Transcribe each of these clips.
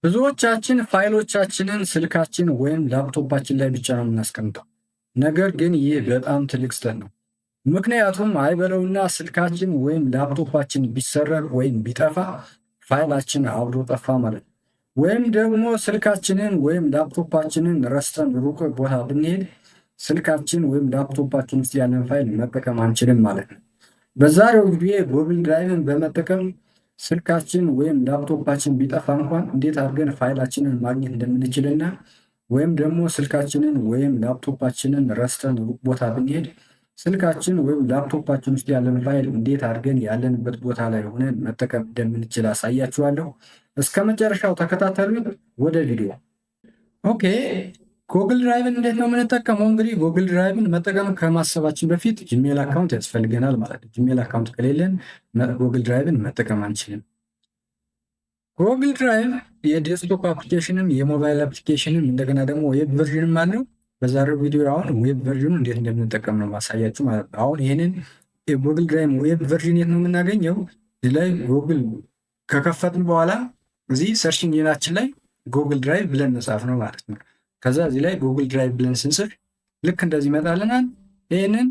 ብዙዎቻችን ፋይሎቻችንን ስልካችን ወይም ላፕቶፓችን ላይ ብቻ ነው የምናስቀምጠው። ነገር ግን ይህ በጣም ትልቅ ስህተት ነው። ምክንያቱም አይበለውና ስልካችን ወይም ላፕቶፓችን ቢሰረቅ ወይም ቢጠፋ ፋይላችን አብሮ ጠፋ ማለት ነው። ወይም ደግሞ ስልካችንን ወይም ላፕቶፓችንን ረስተን ሩቅ ቦታ ብንሄድ ስልካችን ወይም ላፕቶፓችን ውስጥ ያለን ፋይል መጠቀም አንችልም ማለት ነው። በዛሬው ጊዜ ጉግል ድራይቭን በመጠቀም ስልካችን ወይም ላፕቶፓችን ቢጠፋ እንኳን እንዴት አድርገን ፋይላችንን ማግኘት እንደምንችልና ወይም ደግሞ ስልካችንን ወይም ላፕቶፓችንን ረስተን ሩቅ ቦታ ብንሄድ ስልካችን ወይም ላፕቶፓችን ውስጥ ያለን ፋይል እንዴት አድርገን ያለንበት ቦታ ላይ ሆነን መጠቀም እንደምንችል አሳያችኋለሁ። እስከ መጨረሻው ተከታተሉኝ። ወደ ቪዲዮ። ኦኬ፣ ጉግል ድራይቭን እንዴት ነው የምንጠቀመው? እንግዲህ ጉግል ድራይቭን መጠቀም ከማሰባችን በፊት ጂሜል አካውንት ያስፈልገናል ማለት ነው። ጂሜል አካውንት ከሌለን ጉግል ድራይቭን መጠቀም አንችልም። ጉግል ድራይቭ የዴስክቶፕ አፕሊኬሽንም የሞባይል አፕሊኬሽንም እንደገና ደግሞ ዌብ ቨርዥንም አለው። በዛሬው ቪዲዮ አሁን ዌብ ቨርዥኑ እንዴት እንደምንጠቀም ነው ማሳያችሁ ማለት ነው። አሁን ይህንን የጉግል ድራይቭ ዌብ ቨርዥን የት ነው የምናገኘው? እዚህ ላይ ጉግል ከከፈትን በኋላ እዚህ ሰርች ኢንጂናችን ላይ ጉግል ድራይቭ ብለን መጻፍ ነው ማለት ነው። ከዛ እዚህ ላይ ጉግል ድራይቭ ብለን ስንጽፍ ልክ እንደዚህ ይመጣልናል። ይህንን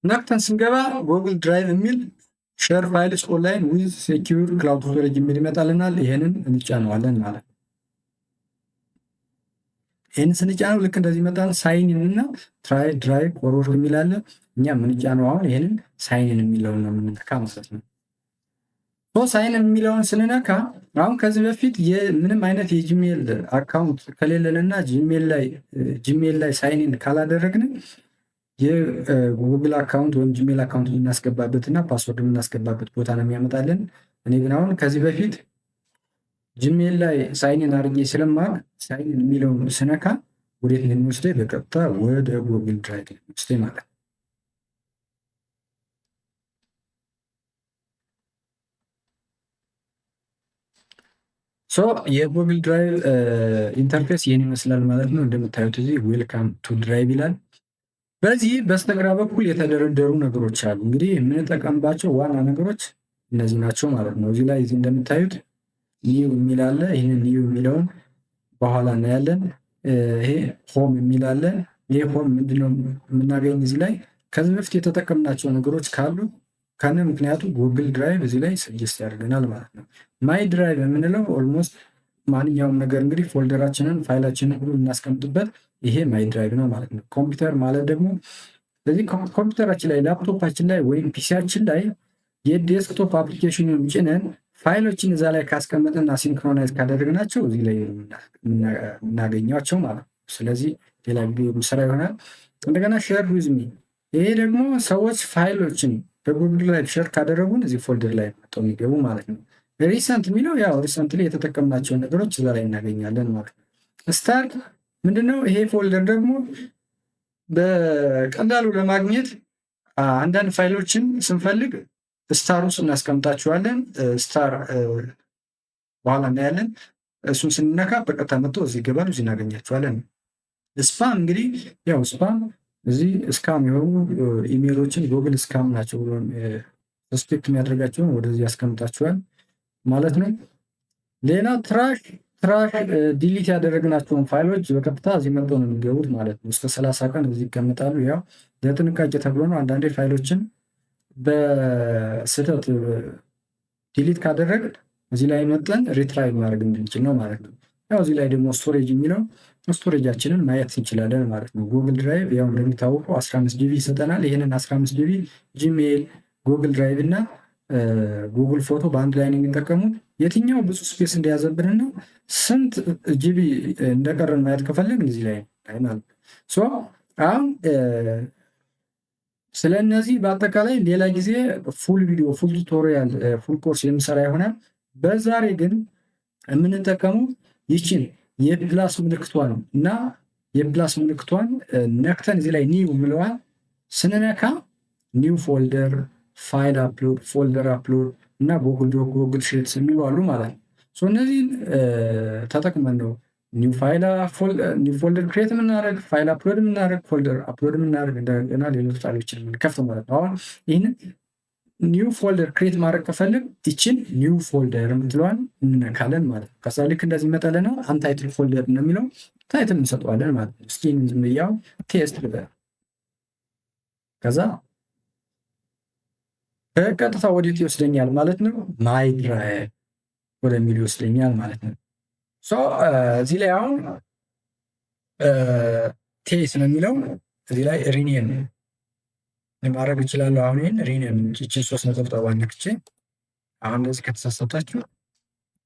ነክተን ስንገባ ጉግል ድራይቭ የሚል ሼር ፋይልስ ኦንላይን ዊዝ ሴኪዩር ክላውድ ስቶሬጅ የሚል ይመጣልናል። ይህንን እንጫነዋለን ማለት ነው። ይህንን ስንጫነው ልክ እንደዚህ ይመጣል። ሳይንን እና ትራይ ድራይቭ ፎርወርድ የሚል አለ። እኛ የምንጫነው አሁን ይህንን ሳይንን የሚለውን ነው የምንነካ ማለት ነው። ሳይን የሚለውን ስንነካ አሁን ከዚህ በፊት ምንም አይነት የጂሜል አካውንት ከሌለንና ጂሜል ላይ ሳይንን ካላደረግን የጉግል አካውንት ወይም ጂሜል አካውንት የምናስገባበት እና ፓስወርድ የምናስገባበት ቦታ ነው የሚያመጣልን። እኔ ግን አሁን ከዚህ በፊት ጂሜል ላይ ሳይንን አድርጌ ስለማቅ ሳይንን የሚለውን ስነካ ወዴት እንደሚወስደኝ በቀጥታ ወደ ጉግል ድራይቭ የሚወስደኝ ማለት ነው። የጉግል ድራይቭ ኢንተርፌስ ይህን ይመስላል ማለት ነው። እንደምታዩት እዚህ ዌልካም ቱ ድራይቭ ይላል። በዚህ በስተግራ በኩል የተደረደሩ ነገሮች አሉ። እንግዲህ የምንጠቀምባቸው ዋና ነገሮች እነዚህ ናቸው ማለት ነው። እዚህ ላይ እዚህ እንደምታዩት ኒው የሚል አለ። ይህንን ኒው የሚለውን በኋላ እናያለን። ይሄ ሆም የሚል አለ። ይሄ ሆም ምንድነው የምናገኝ እዚህ ላይ ከዚህ በፊት የተጠቀምናቸው ነገሮች ካሉ ከነ ምክንያቱ ጉግል ድራይቭ እዚህ ላይ ሰጀስት ያደርገናል ማለት ነው። ማይ ድራይቭ የምንለው ኦልሞስት ማንኛውም ነገር እንግዲህ ፎልደራችንን ፋይላችንን ሁሉ እናስቀምጥበት ይሄ ማይ ድራይቭ ነው ማለት ነው። ኮምፒውተር ማለት ደግሞ ስለዚህ ኮምፒውተራችን ላይ ላፕቶፓችን ላይ ወይም ፒሲያችን ላይ የዴስክቶፕ አፕሊኬሽኑን ጭነን ፋይሎችን እዛ ላይ ካስቀመጥና ሲንክሮናይዝ ካደረግናቸው እዚህ ላይ የምናገኛቸው ማለት ነው። ስለዚህ ሌላ ቪዲዮ ስራ ይሆናል። እንደገና ሼር ዊዝ ሚ፣ ይሄ ደግሞ ሰዎች ፋይሎችን በጉግል ድራይቭ ሼር ካደረጉን እዚህ ፎልደር ላይ መጥተው የሚገቡ ማለት ነው። ሪሰንት የሚለው ያው ሪሰንት ላይ የተጠቀምናቸውን ነገሮች እዛ ላይ እናገኛለን ማለት ነው። ስታር ምንድነው? ይሄ ፎልደር ደግሞ በቀላሉ ለማግኘት አንዳንድ ፋይሎችን ስንፈልግ ስታር ውስጥ እናስቀምጣቸዋለን። ስታር በኋላ እናያለን። እሱን ስንነካ በቀጥታ መጥቶ እዚህ ይገባሉ፣ እዚህ እናገኛቸዋለን። ስፓም እንግዲህ ያው ስፓም እዚህ ስካም የሆኑ ኢሜሎችን ጉግል ስካም ናቸው ብሎ ሰስፔክት የሚያደርጋቸውን ወደዚህ ያስቀምጣቸዋል ማለት ነው። ሌላ ትራሽ ዲሊት ያደረግናቸውን ፋይሎች በቀጥታ እዚህ መጥተው ነው የሚገቡት ማለት ነው። እስከ 30 ቀን እዚህ ይቀመጣሉ። ያው ለጥንቃቄ ተብሎ ነው። አንዳንዴ ፋይሎችን በስህተት ዲሊት ካደረግ እዚህ ላይ መጠን ሪትራይቭ ማድረግ እንድንችል ነው ማለት ነው። ያው እዚህ ላይ ደግሞ ስቶሬጅ የሚለው ስቶሬጃችንን ማየት እንችላለን ማለት ነው። ጉግል ድራይቭ ያው እንደሚታወቀው 15 ጂቢ ይሰጠናል። ይህንን 15 ጂቢ ጂሜል፣ ጉግል ድራይቭ እና ጉግል ፎቶ በአንድ ላይ ነው የሚጠቀሙት። የትኛው ብዙ ስፔስ እንደያዘብንና ስንት ጂቢ እንደቀረን ማየት ከፈለግን እዚህ ላይ ማለት ነው። አሁን ስለ እነዚህ በአጠቃላይ ሌላ ጊዜ ፉል ቪዲዮ፣ ፉል ቱቶሪያል፣ ፉል ኮርስ የምሰራ ይሆናል። በዛሬ ግን የምንጠቀመው ይችን የፕላስ ምልክቷን እና የፕላስ ምልክቷን ነክተን እዚህ ላይ ኒው ምለዋል ስንነካ ኒው ፎልደር፣ ፋይል አፕሎድ፣ ፎልደር አፕሎድ እና ጉግል ዶክ፣ ጉግል ሺትስ የሚሉ አሉ ማለት ነው። እነዚህን ተጠቅመን ነው ኒው ፎልደር ክሬት የምናደርግ፣ ፋይል አፕሎድ የምናደርግ፣ ፎልደር አፕሎድ የምናደርግ እንደገና ሌሎች ጣቢያዎችን የምንከፍት ማለት ነው። አሁን ይህንን ኒው ፎልደር ክሬት ማድረግ ከፈልግ ይችን ኒው ፎልደር የምትለዋን እንነካለን ማለት ነው። ከዛ ልክ እንደዚህ ይመጣልና አንታይትል ፎልደር ነው የሚለው ታይትል እንሰጠዋለን ማለት ነው። እስኪ ዝምያው ቴስት ልበል። ከዛ በቀጥታ ወዴት ይወስደኛል ማለት ነው? ማይ ድራይቭ ወደሚል ይወስደኛል ማለት ነው። እዚህ ላይ አሁን ቴስ ነው የሚለው እዚህ ላይ ሪኔም ማድረግ እችላለሁ። አሁን ይህን ሪኔም ይችን 3 ነጠብጣብ ነክቼ አሁን እንደዚህ ከተሳሳታችሁ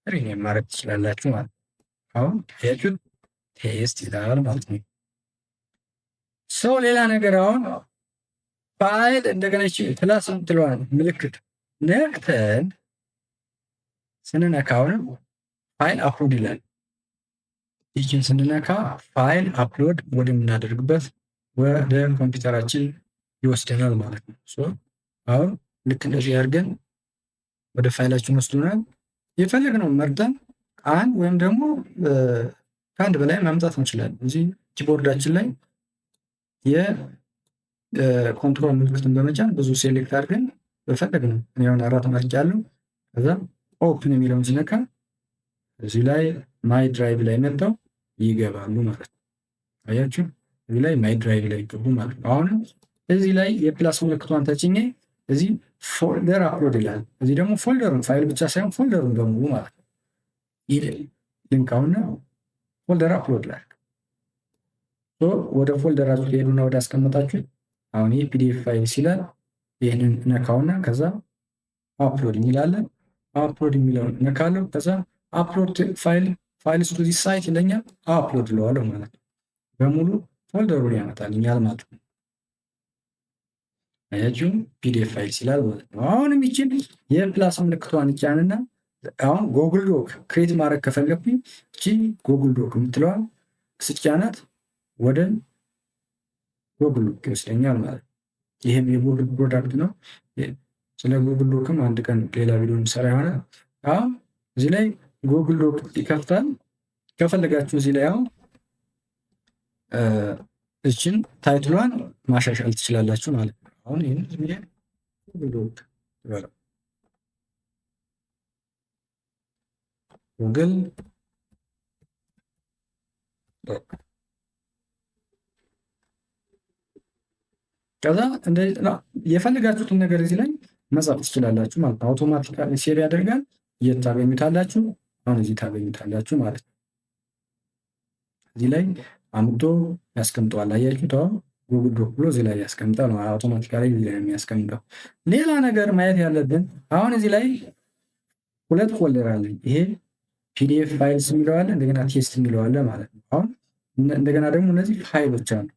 ሪኔም ማድረግ ትችላላችሁ ማለት ነው። አሁን ያችሁት ቴስት ይላል ማለት ነው። ሌላ ነገር አሁን ፋይል እንደገና ፕላስ የምትለዋን ምልክት ነክተን ስንነካ አሁንም ፋይል አፕሎድ ይላል። ይችን ስንነካ ፋይል አፕሎድ ወደምናደርግበት ወደ ኮምፒውተራችን ይወስደናል ማለት ነው። አሁን ልክ እንደዚህ አድርገን ወደ ፋይላችን ወስዶናል። የፈለግነው መርጠን አንድ ወይም ደግሞ ከአንድ በላይ ማምጣት እንችላለን። እዚህ ኪቦርዳችን ላይ የኮንትሮል ምልክትን በመጫን ብዙ ሴሌክት አድርገን በፈለግነው የሆነ 4 መርጫለሁ። ከዛ ኦፕን የሚለውን ሲነካ እዚህ ላይ ማይ ድራይቭ ላይ መጥተው ይገባሉ ማለት ነው። አያችሁ፣ እዚህ ላይ ማይ ድራይቭ ላይ ይገቡ ማለት ነው። አሁን እዚህ ላይ የፕላስ ምልክቷን ተጭኜ እዚህ ፎልደር አፕሎድ ይላል። እዚህ ደግሞ ፎልደሩን ፋይል ብቻ ሳይሆን ፎልደሩን በሙሉ ማለት ነው። ይህ ልንካውና ፎልደር አፕሎድ ላይ ወደ ፎልደራችሁ ሄዱና ወደ አስቀመጣችሁ አሁን ይህ ፒዲኤፍ ፋይል ሲላል ይህንን ነካውና ከዛ አፕሎድ የሚላለን አፕሎድ የሚለውን ነካለው። ከዛ አፕሎድ ፋይልስ ቱ ዚስ ሳይት ይለኛል። አፕሎድ ለዋለሁ ማለት ነው። በሙሉ ፎልደሩን ያመጣልኛል ማለት ነው። አያችሁ ፒዲኤፍ ፋይል ሲላል ማለት ነው። አሁንም ይችን የፕላስ ምልክቷን ጫንና አሁን ጎግል ዶክ ክሬት ማድረግ ከፈለኩኝ እቺ ጎግል ዶክ የምትለዋል ስጫናት ወደ ጎግል ዶክ ይወስደኛል ማለት ነው። ይህም የጉግል ፕሮዳክት ነው። ስለ ጉግል ዶክም አንድ ቀን ሌላ ቪዲዮ እንሰራ ይሆናል። አሁን እዚህ ላይ ጉግል ዶክ ይከፍታል። ከፈለጋችሁ እዚህ ላይ አሁን እችን ታይትሏን ማሻሻል ትችላላችሁ ማለት ነው። አሁን ይህን ጉግል ዶክ ይበላል። ጉግል ዶክ ከዛ የፈለጋችሁትን ነገር እዚህ ላይ መጻፍ ትችላላችሁ ማለት ነው። አውቶማቲካሊ ሴቭ ያደርጋል። የት ታገኙታላችሁ? አሁን እዚህ ታገኙታላችሁ ማለት ነው። እዚህ ላይ አምጥቶ ያስቀምጠዋል። አያችሁት? አሁን ጉግል ዶክ ብሎ እዚህ ላይ ያስቀምጣል። አውቶማቲካሊ እዚህ ላይ የሚያስቀምጠው። ሌላ ነገር ማየት ያለብን አሁን እዚህ ላይ 2 ፎልደር አለ። ይሄ ፒዲኤፍ ፋይልስ የሚለው አለ፣ እንደገና ቴስት የሚለው አለ ማለት ነው። አሁን እንደገና ደግሞ እነዚህ ፋይሎች አሉ።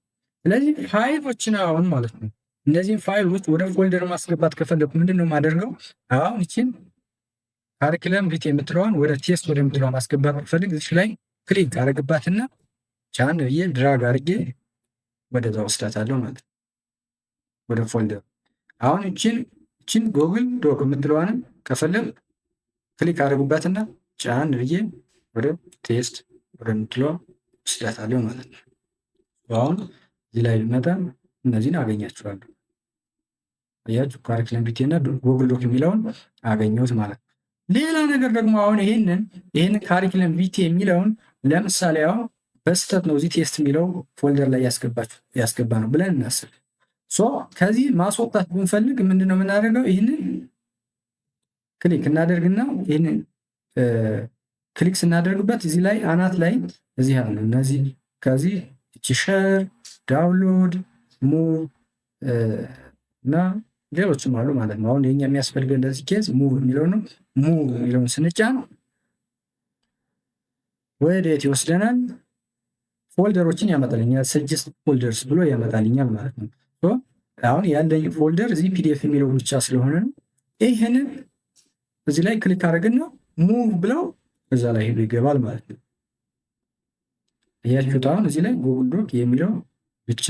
ስለዚህ ፋይሎችን አሁን ማለት ነው እነዚህን ፋይሎች ወደ ፎልደር ማስገባት ከፈለኩ ምንድን ነው የማደርገው? አሁን ይችን ካሪኩለም ቪት የምትለዋን ወደ ቴስት ወደምትለዋ ማስገባት ከፈልግ እዚህ ላይ ክሊክ አደረግባትና ቻን ብዬ ድራግ አድርጌ ወደዛ ወስዳታለሁ ማለት ነው ወደ ፎልደር። አሁን ይችን ጉግል ዶክ የምትለዋንም ከፈለግ ክሊክ አደረግባትና ቻን ብዬ ወደ ቴስት ወደምትለዋ ወስዳታለሁ ማለት ነው። አሁን እዚህ ላይ ብመጣ እነዚህን አገኛቸዋለሁ። አያችሁ ካሪኩለም ቪቴ እና ጉግል ዶክ የሚለውን አገኘሁት ማለት ነው። ሌላ ነገር ደግሞ አሁን ይሄንን ካሪኩለም ቪቴ የሚለውን ለምሳሌ አሁን በስህተት ነው እዚህ ቴስት የሚለው ፎልደር ላይ ያስገባ ነው ብለን እናስብ። ከዚህ ማስወጣት ብንፈልግ ምንድነው የምናደርገው? ይህንን ክሊክ እናደርግና ይህንን ክሊክ ስናደርግበት እዚህ ላይ አናት ላይ እዚህ አለ እነዚህ ከዚህ ሼር ዳውንሎድ ሙቭ እና ሌሎችም አሉ ማለት ነው። አሁን የኛ የሚያስፈልገው እንደዚህ ኬዝ ሙቭ የሚለው ነው። ሙቭ የሚለውን ስንጫን ወዴት ይወስደናል? ፎልደሮችን ያመጣልኛል። ሰጀስት ፎልደርስ ብሎ ያመጣልኛል ማለት ነው። አሁን ያለኝ ፎልደር እዚህ ፒዲኤፍ የሚለው ብቻ ስለሆነ ነው። ይህንን እዚህ ላይ ክሊክ አድርግና ሙቭ ብለው እዛ ላይ ሄዶ ይገባል ማለት ነው። እያችሁት አሁን እዚህ ላይ ጉግል ዶክ የሚለው ብቻ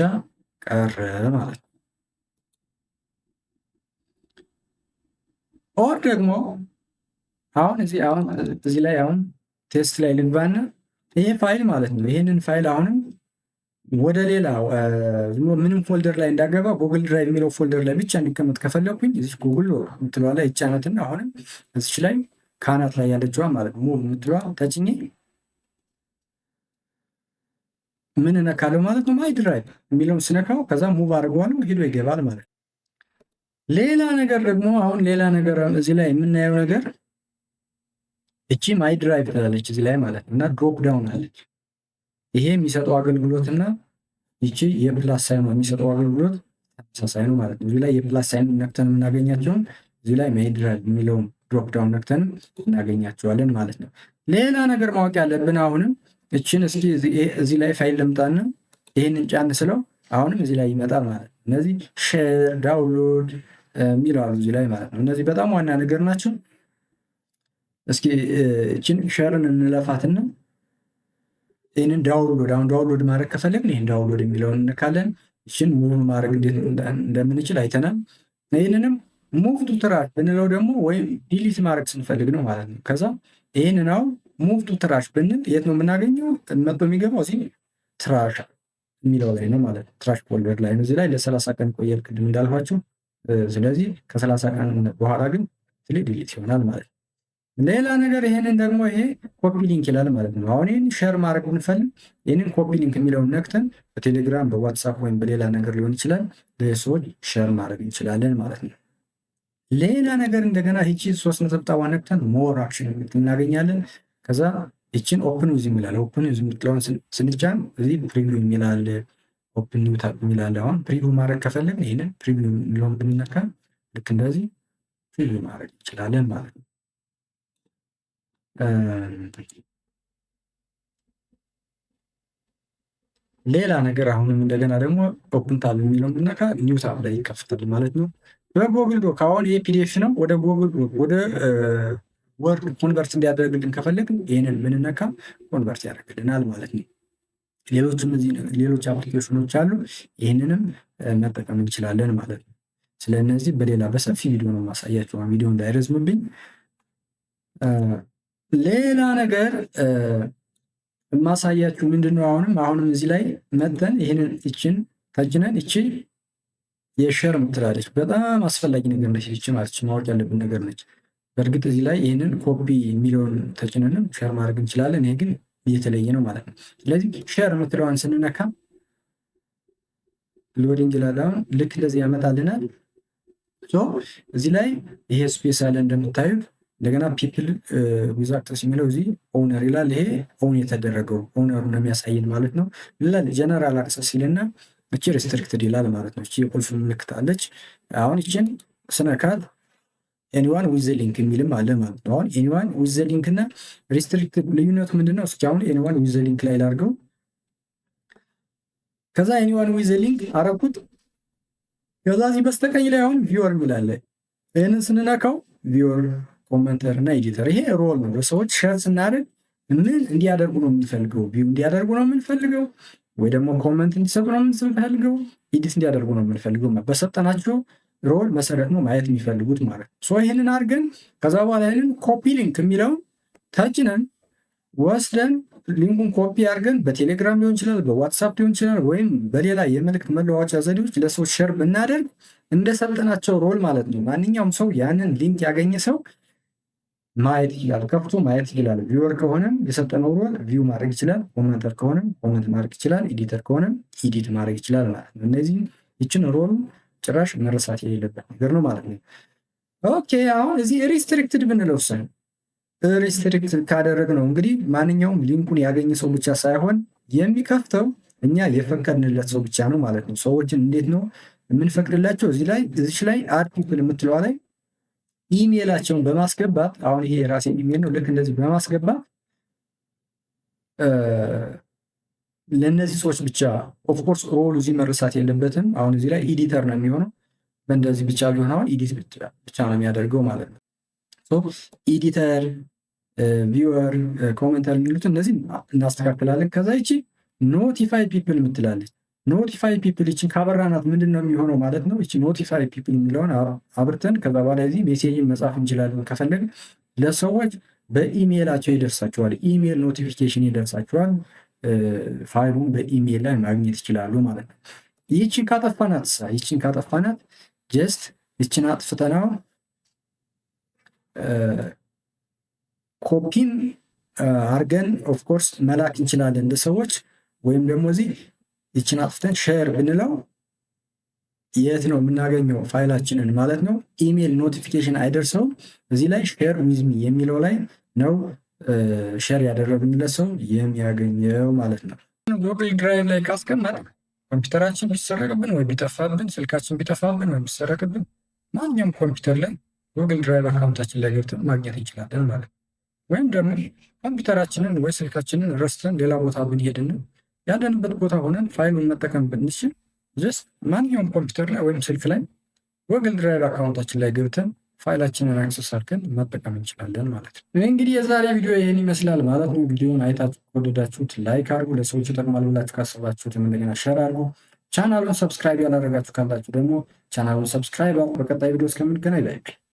ቀረ ማለት ነው። ኦር ደግሞ አሁን እዚህ ላይ አሁን ቴስት ላይ ልግባና ይሄ ፋይል ማለት ነው። ይሄንን ፋይል አሁንም ወደ ሌላ ምንም ፎልደር ላይ እንዳገባ ጉግል ድራይቭ የሚለው ፎልደር ላይ ብቻ እንዲቀመጥ ከፈለኩኝ እዚች ጉግል የምትለዋ ላይ ይጫናትና አሁንም እዚች ላይ ካናት ላይ ያለችዋ ማለት ነው የምትለዋ ተጭኜ ምን እነካለሁ ማለት ነው? ማይ ድራይቭ የሚለውን ስነካው ከዛ ሙቭ አድርገዋለሁ ሄዶ ይገባል ማለት ነው። ሌላ ነገር ደግሞ አሁን ሌላ ነገር እዚህ ላይ የምናየው ነገር እቺ ማይ ድራይቭ ትላለች እዚህ ላይ ማለት ነው እና ድሮፕ ዳውን አለች። ይሄ የሚሰጠው አገልግሎትና ይቺ የፕላስ ሳይን የሚሰጠው አገልግሎት ተመሳሳይ ነው ማለት ነው። እዚህ ላይ የፕላስ ሳይን ነክተን የምናገኛቸውን እዚህ ላይ ማይ ድራይቭ የሚለውን ድሮፕ ዳውን ነክተን እናገኛቸዋለን ማለት ነው። ሌላ ነገር ማወቅ ያለብን አሁንም እችን እስኪ እዚህ ላይ ፋይል ለምጣና ይህንን ጫን ስለው አሁንም እዚህ ላይ ይመጣል ማለት ነው። እነዚህ ሼር ዳውንሎድ የሚለው እዚህ ላይ ማለት ነው። እነዚህ በጣም ዋና ነገር ናቸው። እስኪ እችን ሼርን እንለፋትና ይህንን ዳውንሎድ ማድረግ ከፈለግን ይህን ዳውንሎድ የሚለውን እንካለን። እችን ሙቭ ማድረግ እንዴት እንደምንችል አይተናል። ይህንንም ሙቭ ቱ ትራሽ ብንለው ደግሞ ወይም ዲሊት ማድረግ ስንፈልግ ነው ማለት ነው። ከዛ ይህንን አሁን ሙቭ ቱ ትራሽ ብንል የት ነው የምናገኘው? መጥቶ የሚገባው እዚህ ትራሽ የሚለው ላይ ነው ማለት ነው። ትራሽ ፎልደር ላይ ነው። እዚህ ላይ ለ30 ቀን ቆየል ቅድም እንዳልኳቸው። ስለዚህ ከ30 ቀን በኋላ ግን ዲሊት ይሆናል ማለት ነው። ሌላ ነገር ይሄንን ደግሞ ይሄ ኮፒ ሊንክ ይላል ማለት ነው። አሁን ይህን ሼር ማድረግ ብንፈልግ ይህንን ኮፒ ሊንክ የሚለውን ነክተን በቴሌግራም በዋትሳፕ ወይም በሌላ ነገር ሊሆን ይችላል ለሰዎች ሼር ማድረግ እንችላለን ማለት ነው። ሌላ ነገር እንደገና ይቺ 3 ነጠብጣቧ ነክተን ሞር አክሽን እናገኛለን። ከዛ ይችን ኦፕን ዊዝ የሚላል ኦፕን ዊዝ የምትለውን ስንጫን እዚህ ፕሪቪው የሚላል ኦፕን ኒው ታብ የሚላል። አሁን ፕሪቪው ማድረግ ከፈለግን ይህንን ፕሪቪው የሚለውን ብንነካ ልክ እንደዚህ ፕሪቪው ማድረግ እንችላለን ማለት ነው። ሌላ ነገር አሁንም እንደገና ደግሞ ኦፕን ታብ የሚለውን ብነካ ኒው ታብ ላይ ይከፍታል ማለት ነው። በጎግል ዶክ አሁን ይሄ ፒዲኤፍ ነው። ወደ ጎግል ዶክ ወደ ወርድ ኮንቨርት እንዲያደርግልን ከፈለግን ይህንን ምንነካ ኮንቨርት ያደርግልናል ማለት ነው። ሌሎች አፕሊኬሽኖች አሉ። ይህንንም መጠቀም እንችላለን ማለት ነው። ስለነዚህ በሌላ በሰፊ ቪዲዮ ነው ማሳያቸው፣ ቪዲዮ እንዳይረዝምብኝ። ሌላ ነገር የማሳያችሁ ምንድነው? አሁንም እዚህ ላይ መጠን ይህንን ይችን ተጭነን ይችን የሼር ምትላለች በጣም አስፈላጊ ነገር ነች። ይች ማለት ማወቅ ያለብን ነገር ነች። በእርግጥ እዚህ ላይ ይህንን ኮፒ የሚለውን ተጭነንም ሼር ማድረግ እንችላለን። ይሄ ግን እየተለየ ነው ማለት ነው። ስለዚህ ሼር የምትለዋን ስንነካ ሎዲንግ ይላል። አሁን ልክ እንደዚህ ያመጣልናል። እዚህ ላይ ይሄ ስፔስ አለ እንደምታዩት። እንደገና ፒፕል ዊዝ አክሰስ የሚለው እዚህ ኦውነር ይላል። ይሄ ኦውን የተደረገው ኦውነሩ ነው የሚያሳይን ማለት ነው። ጀነራል አክሰስ ይልና እቺ ሪስትሪክትድ ይላል ማለት ነው። እቺ የቁልፍ ምልክት አለች። አሁን እቺን ስነካት ኤኒዋን ዊዝ ሊንክ የሚልም አለ ማለት ነው። አሁን ኤኒዋን ዊዝ ሊንክ እና ሪስትሪክትድ ልዩነቱ ምንድነው? እስኪ አሁን ኤኒዋን ዊዝ ሊንክ ላይ ላድርገው። ከዛ ኤኒዋን ዊዝ ሊንክ አረኩት። ከዛ እዚህ በስተቀኝ ላይ አሁን ቪወር የሚል አለ። ይህንን ስንነካው ቪወር፣ ኮመንተር እና ኤዲተር ይሄ ሮል ነው። ለሰዎች ሼር ስናደርግ ምን እንዲያደርጉ ነው የምንፈልገው? ቪው እንዲያደርጉ ነው የምንፈልገው ወይ ደግሞ ኮመንት እንዲሰጡ ነው የምንፈልገው? ኤዲት እንዲያደርጉ ነው የምንፈልገው? በሰጠናቸው ሮል መሰረት ነው ማየት የሚፈልጉት ማለት ነው። ይህንን አድርገን ከዛ በኋላ ይህንን ኮፒ ሊንክ የሚለውን ተጭነን ወስደን ሊንኩን ኮፒ አድርገን በቴሌግራም ሊሆን ይችላል፣ በዋትሳፕ ሊሆን ይችላል፣ ወይም በሌላ የመልእክት መለዋወጫ ዘዴዎች ለሰዎች ሼር ብናደርግ እንደሰጠናቸው ሮል ማለት ነው። ማንኛውም ሰው ያንን ሊንክ ያገኘ ሰው ማየት ይችላል፣ ከፍቶ ማየት ይችላል። ቪወር ከሆነም የሰጠነው ሮል ቪው ማድረግ ይችላል፣ ኮመንተር ከሆነም ኮመንት ማድረግ ይችላል፣ ኤዲተር ከሆነም ኤዲት ማድረግ ይችላል ማለት ነው። እነዚህ ይችን ሮል ጭራሽ መረሳት የሌለበት ነገር ነው ማለት ነው። ኦኬ አሁን እዚህ ሪስትሪክትድ ብንለው ሪስትሪክትድ ካደረግነው እንግዲህ ማንኛውም ሊንኩን ያገኘ ሰው ብቻ ሳይሆን የሚከፍተው እኛ የፈቀድንለት ሰው ብቻ ነው ማለት ነው። ሰዎችን እንዴት ነው የምንፈቅድላቸው? እዚች ላይ አድ ፒፕል የምትለዋ ላይ ኢሜይላቸውን በማስገባት አሁን ይሄ የራሴ ኢሜይል ነው። ልክ እንደዚህ በማስገባት ለእነዚህ ሰዎች ብቻ ኦፍኮርስ ሮሉ እዚህ መረሳት የለበትም። አሁን እዚህ ላይ ኤዲተር ነው የሚሆነው። በእንደዚህ ብቻ ቢሆን አሁን ኤዲት ብቻ ነው የሚያደርገው ማለት ነው። ኤዲተር፣ ቪወር፣ ኮሜንተር የሚሉት እነዚህ እናስተካክላለን። ከዛ ይቺ ኖቲፋይ ፒፕል የምትላለች ኖቲፋይ ፒፕል ይችን ካበራናት ምንድን ነው የሚሆነው ማለት ነው። ይቺ ኖቲፋይ ፒፕል የሚለውን አብርተን ከዛ በኋላ እዚህ ሜሴጅን መጻፍ እንችላለን። ከፈለግን ለሰዎች በኢሜይላቸው ይደርሳቸዋል። ኢሜይል ኖቲፊኬሽን ይደርሳቸዋል። ፋይሉን በኢሜይል ላይ ማግኘት ይችላሉ ማለት ነው። ይህችን ካጠፋናት ጀስት ይችን አጥፍተናው ኮፒም አርገን ኦፍኮርስ መላክ እንችላለን ለሰዎች። ወይም ደግሞ እዚህ ይችን አጥፍተን ሼር ብንለው የት ነው የምናገኘው ፋይላችንን ማለት ነው። ኢሜይል ኖቲፊኬሽን አይደርሰውም። እዚህ ላይ ሼር ዊዝሚ የሚለው ላይ ነው ሼር ያደረግንለት ሰው የሚያገኘው ማለት ነው። ጉግል ድራይቭ ላይ ካስቀመጥ ኮምፒውተራችን ቢሰረቅብን ወይ ቢጠፋብን፣ ስልካችን ቢጠፋብን ወይ ቢሰረቅብን ማንኛውም ኮምፒውተር ላይ ጉግል ድራይቭ አካውንታችን ላይ ገብተን ማግኘት እንችላለን ማለት ነው። ወይም ደግሞ ኮምፒውተራችንን ወይ ስልካችንን ረስተን ሌላ ቦታ ብንሄድን ያለንበት ቦታ ሆነን ፋይሉን መጠቀም ብንችል ጀስት ማንኛውም ኮምፒውተር ላይ ወይም ስልክ ላይ ጉግል ድራይቭ አካውንታችን ላይ ገብተን ፋይላችንን አክሰስ አድርገን መጠቀም እንችላለን ማለት ነው። እንግዲህ የዛሬ ቪዲዮ ይህን ይመስላል ማለት ነው። ቪዲዮን አይታችሁ ከወደዳችሁት ላይክ አድርጉ። ለሰዎች ይጠቅማል ብላችሁ ካሰባችሁት እንደገና ሸር አድርጉ። ቻናሉን ሰብስክራይብ ያላደረጋችሁ ካላችሁ ደግሞ ቻናሉን ሰብስክራይብ አድርጉ። በቀጣይ ቪዲዮ እስከምንገናኝ ላይክ